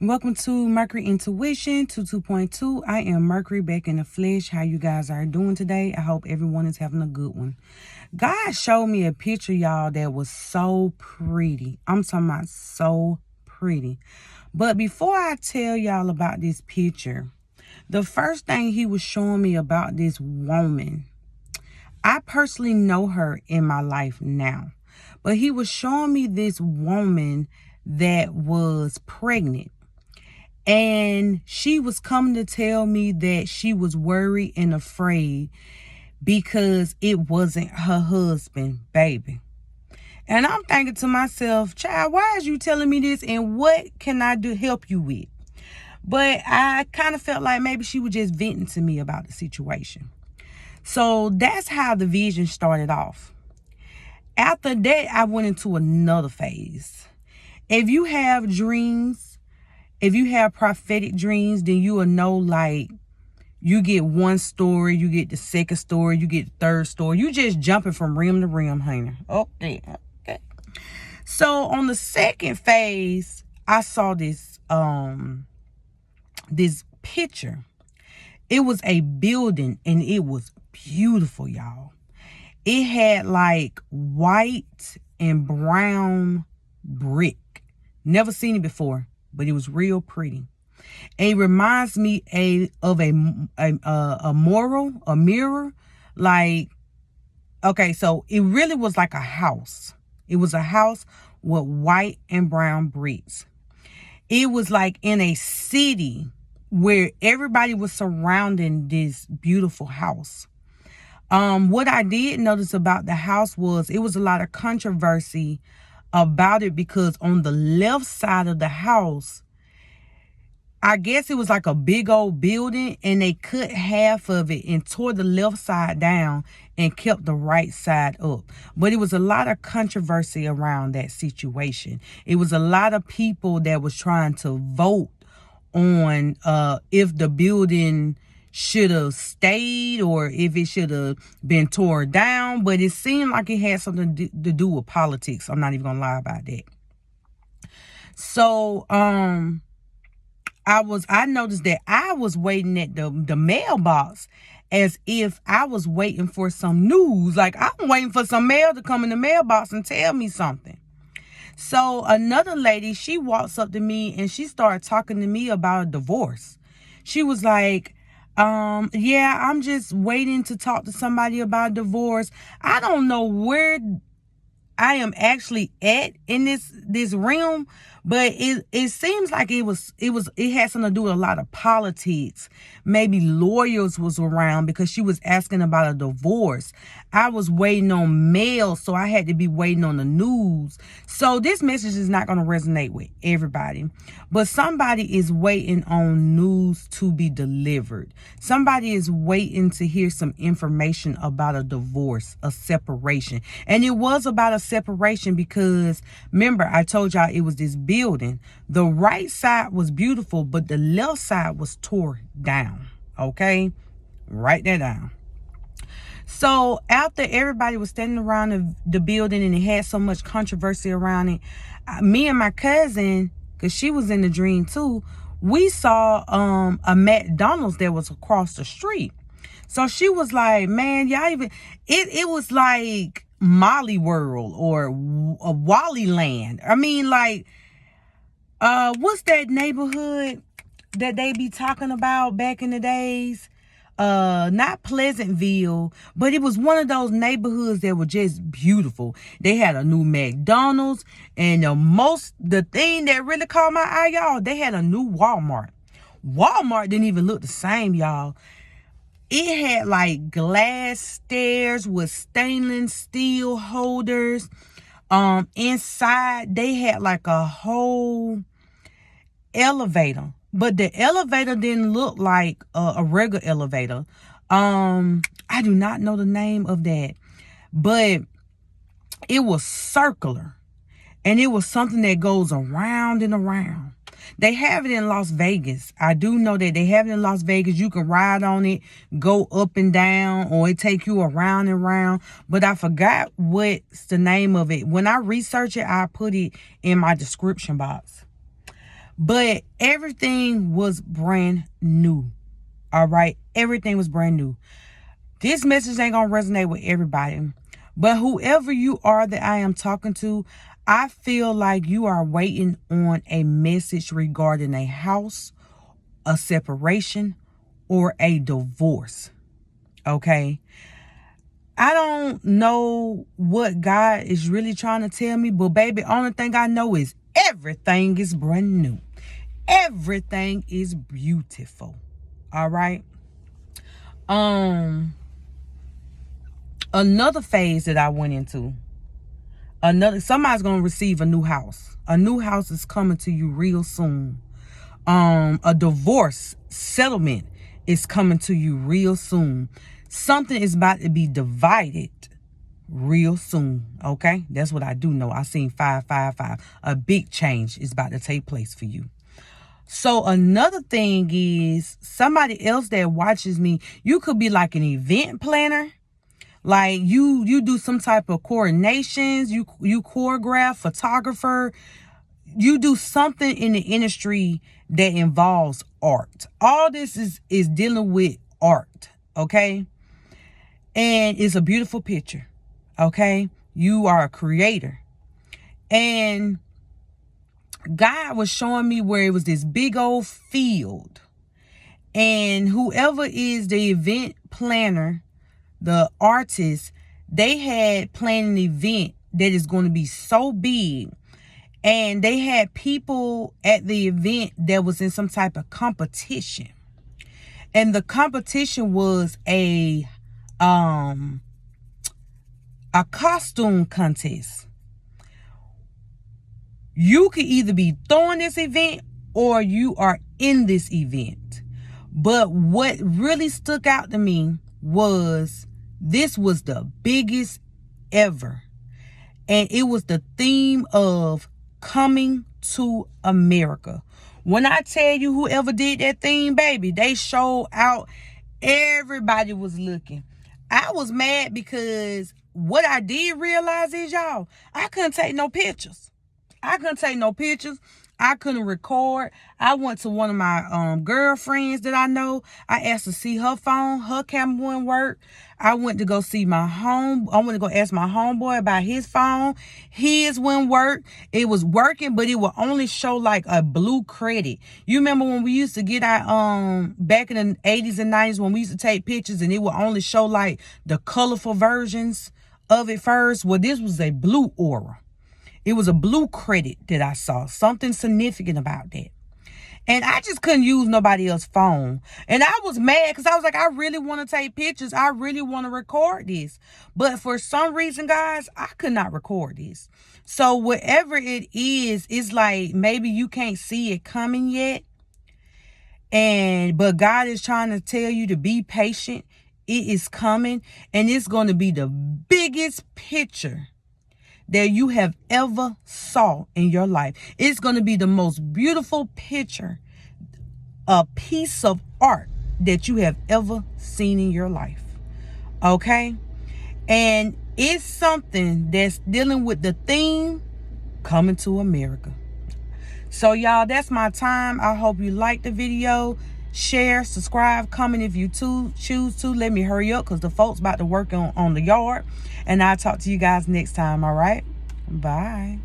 Welcome to Mercury Intuition 22.2. I am Mercury back in the flesh. How you guys are doing today? I hope everyone is having a good one. God showed me a picture, y'all, that was so pretty. I'm talking about so pretty. But before I tell y'all about this picture, the first thing he was showing me about this woman, I personally know her in my life now. But he was showing me this woman that was pregnant. And she was coming to tell me that she was worried and afraid because it wasn't her husband, baby. And I'm thinking to myself, child, why is you telling me this and what can I do help you with? But I kind of felt like maybe she was just venting to me about the situation. So that's how the vision started off. After that, I went into another phase. If you have dreams, if you have prophetic dreams, then you will know, like, you get one story, you get the second story, you get the third story. You just jumping from rim to rim, honey. Okay. So on the second phase, I saw this picture. It was a building and it was beautiful, y'all. It had like white and brown brick. Never seen it before, but it was real pretty. And it reminds me of a mirror. Like, okay, so it really was like a house. It was a house with white and brown bricks. It was like in a city where everybody was surrounding this beautiful house. What I did notice about the house was it was a lot of controversy about it because on the left side of the house, I guess it was like a big old building and they cut half of it and tore the left side down and kept the right side up. But it was a lot of controversy around that situation. It was a lot of people that was trying to vote on if the building should have stayed or if it should have been torn down. But it seemed like it had something to do with politics. I'm not even gonna lie about that. So I noticed that I was waiting at the mailbox as if I was waiting for some news. Like, I'm waiting for some mail to come in the mailbox and tell me something. So another lady, she walks up to me and she started talking to me about a divorce. She was like, yeah, I'm just waiting to talk to somebody about divorce. I don't know where I am actually at in this realm, but it seems like it had something to do with a lot of politics. Maybe lawyers was around because she was asking about a divorce. I was waiting on mail, so I had to be waiting on the news. So this message is not going to resonate with everybody, but somebody is waiting on news to be delivered. Somebody is waiting to hear some information about a divorce, a separation. And it was about a separation because, remember, I told y'all it was this building. The right side was beautiful, but the left side was tore down. Okay? Write that down. So after everybody was standing around the building and it had so much controversy around it, me and my cousin, because she was in the dream too, we saw a McDonald's that was across the street. So she was like, man, y'all even, it was like Molly World or Wally Land. I mean, like, what's that neighborhood that they be talking about back in the days? Not Pleasantville, but it was one of those neighborhoods that were just beautiful. They had a new McDonald's, and the thing that really caught my eye, y'all, they had a new Walmart. Walmart didn't even look the same, y'all. It had like glass stairs with stainless steel holders. Inside they had like a whole elevator. But the elevator didn't look like a regular elevator. I do not know the name of that. But it was circular. And it was something that goes around and around. They have it in Las Vegas. I do know that they have it in Las Vegas. You can ride on it, go up and down, or it take you around and around. But I forgot what's the name of it. When I research it, I put it in my description box. But everything was brand new. All right. Everything was brand new. This message ain't going to resonate with everybody. But whoever you are that I am talking to, I feel like you are waiting on a message regarding a house, a separation, or a divorce. Okay. I don't know what God is really trying to tell me, but baby, only thing I know is everything is brand new. Everything is beautiful. All right. Another phase that I went into. Somebody's gonna receive a new house. A new house is coming to you real soon. A divorce settlement is coming to you real soon. Something is about to be divided real soon. Okay, that's what I do know. I seen 555. A big change is about to take place for you. So another thing is, somebody else that watches me, you could be like an event planner. Like you do some type of coordinations, you choreograph, photographer, you do something in the industry that involves art. All this is dealing with art, okay? And it's a beautiful picture, okay? You are a creator. And God was showing me where it was this big old field. And whoever is the event planner, the artist, they had planned an event that is going to be so big. And they had people at the event that was in some type of competition. And the competition was a costume contest. You could either be throwing this event or you are in this event. But what really stuck out to me was this was the biggest ever. And it was the theme of coming to America. When I tell you whoever did that theme, baby, they showed out. Everybody was looking. I was mad because what I did realize is, y'all, I couldn't take no pictures. I couldn't record. I went to one of my girlfriends that I know. I asked to see her phone. Her camera wouldn't work. I went to go ask my homeboy about his phone. His wouldn't work. It was working, but it would only show like a blue credit. You remember when we used to get our back in the 80s and 90s when we used to take pictures and it would only show like the colorful versions of it first? Well, this was a blue aura. It was a blue credit that I saw. Something significant about that. And I just couldn't use nobody else's phone. And I was mad because I was like, I really want to take pictures. I really want to record this. But for some reason, guys, I could not record this. So whatever it is, it's like maybe you can't see it coming yet. But God is trying to tell you to be patient. It is coming. And it's going to be the biggest picture that you have ever saw in your life. It's going to be the most beautiful picture, a piece of art that you have ever seen in your life. Okay? And it's something that's dealing with the theme coming to America. So y'all, that's my time. I hope you liked the video. Share, subscribe, comment if you choose to. Let me hurry up because the folks about to work on the yard. And I'll talk to you guys next time, all right? Bye.